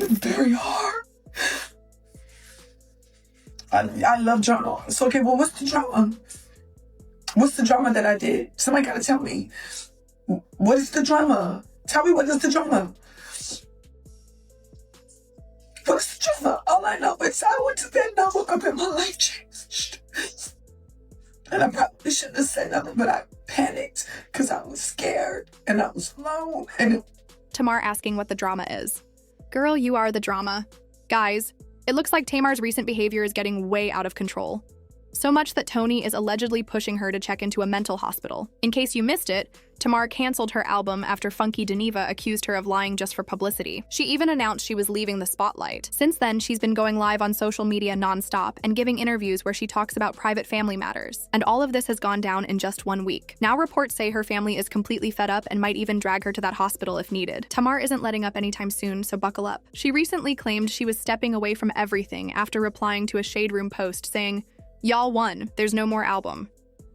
very hard. I love drama. So, okay, well, what's the drama? What's the drama that I did? Somebody gotta tell me. What is the drama? Tell me, what is the drama? What's the drama? All I know is I went to bed and I woke up and my life changed. And I probably shouldn't have said nothing, but I panicked because I was scared and I was alone. Tamar asking what the drama is. Girl, you are the drama. Guys, it looks like Tamar's recent behavior is getting way out of control. So much that Toni is allegedly pushing her to check into a mental hospital. In case you missed it, Tamar canceled her album after Funky Dineva accused her of lying just for publicity. She even announced she was leaving the spotlight. Since then, she's been going live on social media nonstop and giving interviews where she talks about private family matters. And all of this has gone down in just 1 week. Now reports say her family is completely fed up and might even drag her to that hospital if needed. Tamar isn't letting up anytime soon, so buckle up. She recently claimed she was stepping away from everything after replying to a Shade Room post saying, "Y'all won, there's no more album.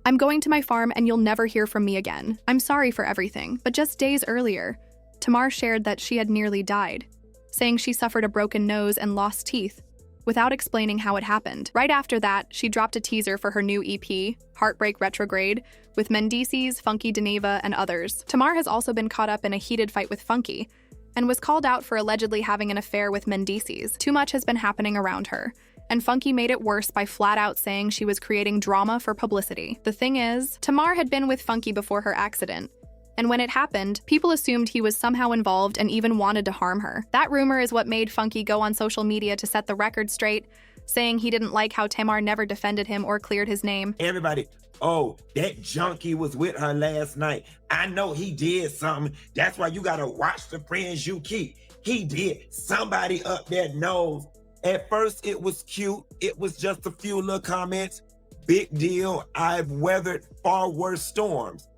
I'm going to my farm and you'll never hear from me again. I'm sorry for everything." But just days earlier, Tamar shared that she had nearly died, saying she suffered a broken nose and lost teeth, without explaining how it happened. Right after that, she dropped a teaser for her new EP, Heartbreak Retrograde, with Mendices, Funky Dineva, and others. Tamar has also been caught up in a heated fight with Funky, and was called out for allegedly having an affair with Mendices. Too much has been happening around her, and Funky made it worse by flat out saying she was creating drama for publicity. The thing is, Tamar had been with Funky before her accident, and when it happened, people assumed he was somehow involved and even wanted to harm her. That rumor is what made Funky go on social media to set the record straight, saying he didn't like how Tamar never defended him or cleared his name. Everybody, oh, that junkie was with her last night. I know he did something. That's why you gotta watch the friends you keep. He did. Somebody up there knows. At first, it was cute. It was just a few little comments. Big deal. I've weathered far worse storms.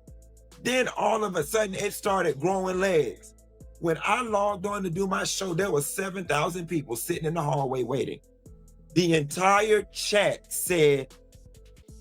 Then all of a sudden, it started growing legs. When I logged on to do my show, there were 7,000 people sitting in the hallway waiting. The entire chat said,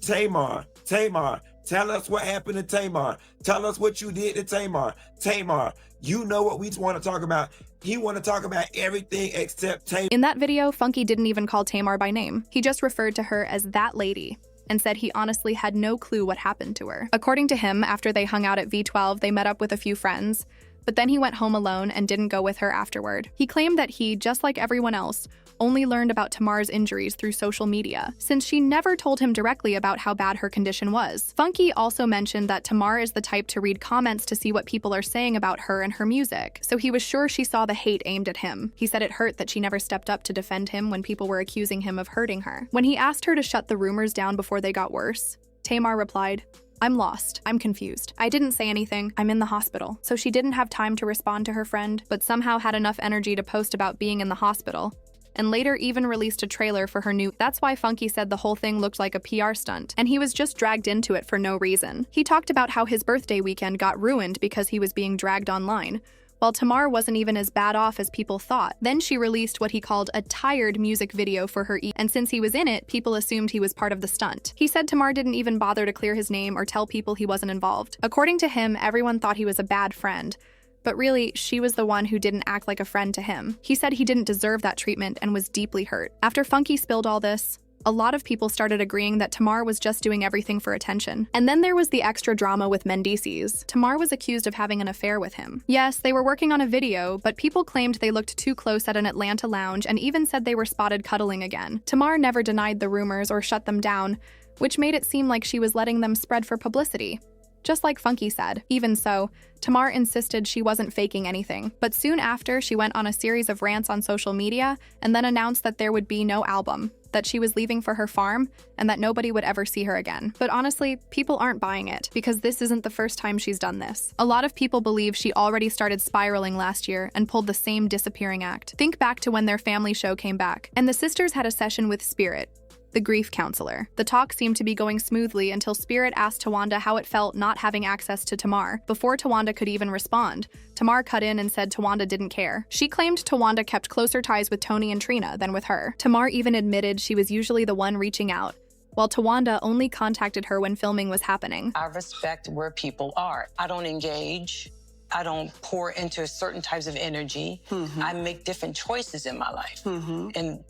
Tamar, tell us what happened to Tamar. Tell us what you did to Tamar. Tamar, you know what we want to talk about. He want to talk about everything except Tamar. In that video, Funky didn't even call Tamar by name. He just referred to her as that lady and said he honestly had no clue what happened to her. According to him, after they hung out at V12, they met up with a few friends, but then he went home alone and didn't go with her afterward. He claimed that he, just like everyone else, only learned about Tamar's injuries through social media, since she never told him directly about how bad her condition was. Funky also mentioned that Tamar is the type to read comments to see what people are saying about her and her music, so he was sure she saw the hate aimed at him. He said it hurt that she never stepped up to defend him when people were accusing him of hurting her. When he asked her to shut the rumors down before they got worse, Tamar replied, "I'm lost. I'm confused. I didn't say anything. I'm in the hospital." So she didn't have time to respond to her friend, but somehow had enough energy to post about being in the hospital, and later even released a trailer for her new. That's why Funky said the whole thing looked like a PR stunt, and he was just dragged into it for no reason. He talked about how his birthday weekend got ruined because he was being dragged online, while Tamar wasn't even as bad off as people thought. Then she released what he called a tired music video for her and since he was in it, people assumed he was part of the stunt. He said Tamar didn't even bother to clear his name or tell people he wasn't involved. According to him, everyone thought he was a bad friend, but really, she was the one who didn't act like a friend to him. He said he didn't deserve that treatment and was deeply hurt. After Funky spilled all this, a lot of people started agreeing that Tamar was just doing everything for attention. And then there was the extra drama with Mendices. Tamar was accused of having an affair with him. Yes, they were working on a video, but people claimed they looked too close at an Atlanta lounge and even said they were spotted cuddling again. Tamar never denied the rumors or shut them down, which made it seem like she was letting them spread for publicity, just like Funky said. Even so, Tamar insisted she wasn't faking anything, but soon after, she went on a series of rants on social media and then announced that there would be no album, that she was leaving for her farm, and that nobody would ever see her again. But honestly, people aren't buying it, because this isn't the first time she's done this. A lot of people believe she already started spiraling last year and pulled the same disappearing act. Think back to when their family show came back, and the sisters had a session with Spirit, the grief counselor. The talk seemed to be going smoothly until Spirit asked Tawanda how it felt not having access to Tamar. Before Tawanda could even respond, Tamar cut in and said Tawanda didn't care. She claimed Tawanda kept closer ties with Toni and Trina than with her. Tamar even admitted she was usually the one reaching out, while Tawanda only contacted her when filming was happening. I respect where people are. I don't engage I don't pour into certain types of energy. I make different choices in my life. And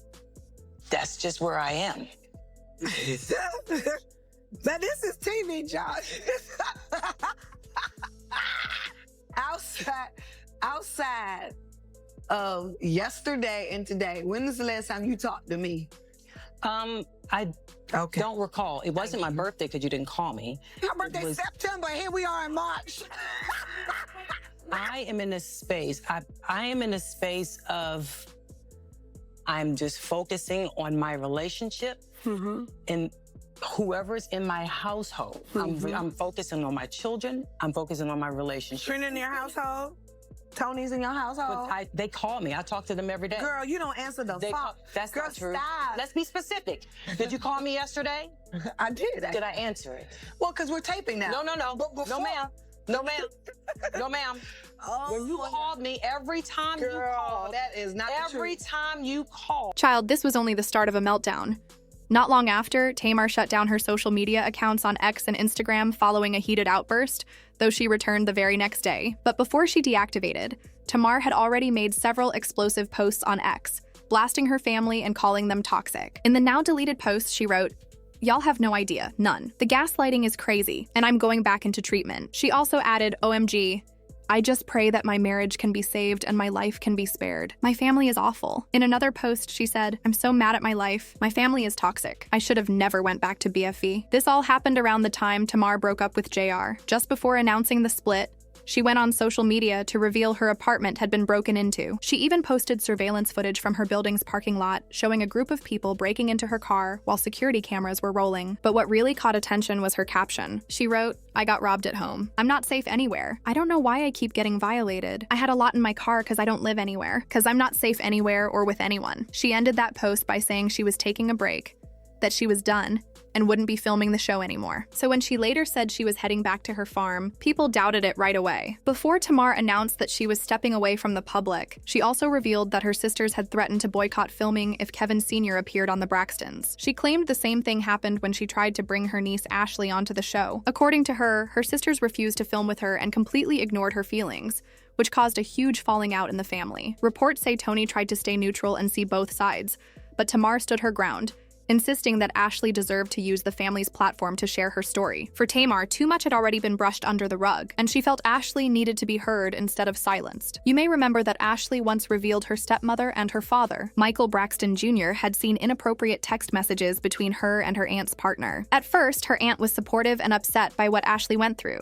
that's just where I am. But this is TV, John. outside of yesterday and today, when is the last time you talked to me? I don't recall. It wasn't my birthday because you didn't call me. My birthday's September. Here we are in March. I am in a space. I am in a space of I'm just focusing on my relationship and whoever's in my household. I'm focusing on my children. I'm focusing on my relationship. Trina in your household? Tony's in your household? But they call me. I talk to them every day. Girl, you don't answer the phone. That's Girl, not true. Stop. Let's be specific. Did you call me yesterday? I did. Did I answer it? Well, because we're taping now. No. But before... No, ma'am. No, ma'am. No, ma'am. When you called me, every time you called, that is not every time you called. Child, this was only the start of a meltdown. Not long after, Tamar shut down her social media accounts on X and Instagram following a heated outburst, though she returned the very next day. But before she deactivated, Tamar had already made several explosive posts on X, blasting her family and calling them toxic. In the now-deleted posts, she wrote, "Y'all have no idea, none. The gaslighting is crazy, and I'm going back into treatment." She also added, "OMG, I just pray that my marriage can be saved and my life can be spared. My family is awful." In another post, she said, "I'm so mad at my life. My family is toxic. I should have never went back to BFE." This all happened around the time Tamar broke up with JR. Just before announcing the split, she went on social media to reveal her apartment had been broken into. She even posted surveillance footage from her building's parking lot, showing a group of people breaking into her car while security cameras were rolling. But what really caught attention was her caption. She wrote, "I got robbed at home. I'm not safe anywhere. I don't know why I keep getting violated. I had a lot in my car because I don't live anywhere, because I'm not safe anywhere or with anyone." She ended that post by saying she was taking a break, that she was done, and wouldn't be filming the show anymore. So when she later said she was heading back to her farm, people doubted it right away. Before Tamar announced that she was stepping away from the public, she also revealed that her sisters had threatened to boycott filming if Kevin Sr. appeared on the Braxtons. She claimed the same thing happened when she tried to bring her niece Ashley onto the show. According to her, her sisters refused to film with her and completely ignored her feelings, which caused a huge falling out in the family. Reports say Toni tried to stay neutral and see both sides, but Tamar stood her ground, insisting that Ashley deserved to use the family's platform to share her story. For Tamar, too much had already been brushed under the rug, and she felt Ashley needed to be heard instead of silenced. You may remember that Ashley once revealed her stepmother and her father, Michael Braxton Jr., had seen inappropriate text messages between her and her aunt's partner. At first, her aunt was supportive and upset by what Ashley went through.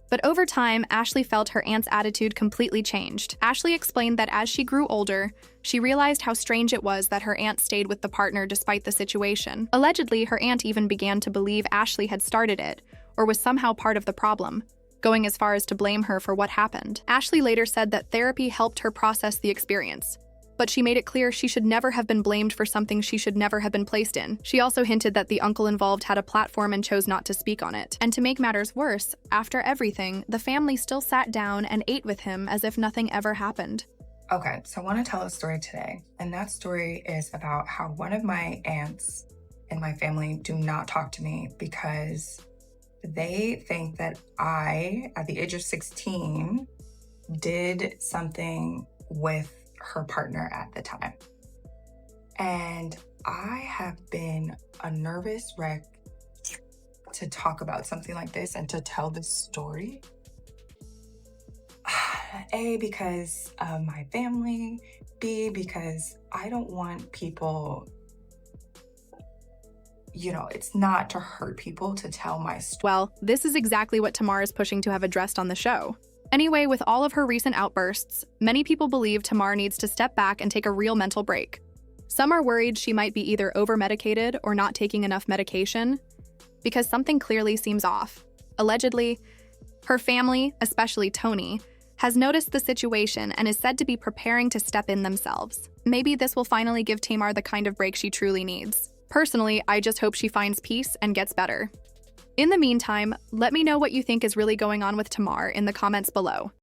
But over time, Ashley felt her aunt's attitude completely changed. Ashley explained that as she grew older, she realized how strange it was that her aunt stayed with the partner despite the situation. Allegedly, her aunt even began to believe Ashley had started it, or was somehow part of the problem, going as far as to blame her for what happened. Ashley later said that therapy helped her process the experience, but she made it clear she should never have been blamed for something she should never have been placed in. She also hinted that the uncle involved had a platform and chose not to speak on it. And to make matters worse, after everything, the family still sat down and ate with him as if nothing ever happened. Okay, so I want to tell a story today, and that story is about how one of my aunts in my family do not talk to me because they think that I, at the age of 16, did something with her partner at the time. And I have been a nervous wreck to talk about something like this and to tell this story. A, because of my family. B, because I don't want people, it's not to hurt people to tell my story. Well, this is exactly what Tamar is pushing to have addressed on the show. Anyway, with all of her recent outbursts, many people believe Tamar needs to step back and take a real mental break. Some are worried she might be either over-medicated or not taking enough medication, because something clearly seems off. Allegedly, her family, especially Toni, has noticed the situation and is said to be preparing to step in themselves. Maybe this will finally give Tamar the kind of break she truly needs. Personally, I just hope she finds peace and gets better. In the meantime, let me know what you think is really going on with Tamar in the comments below.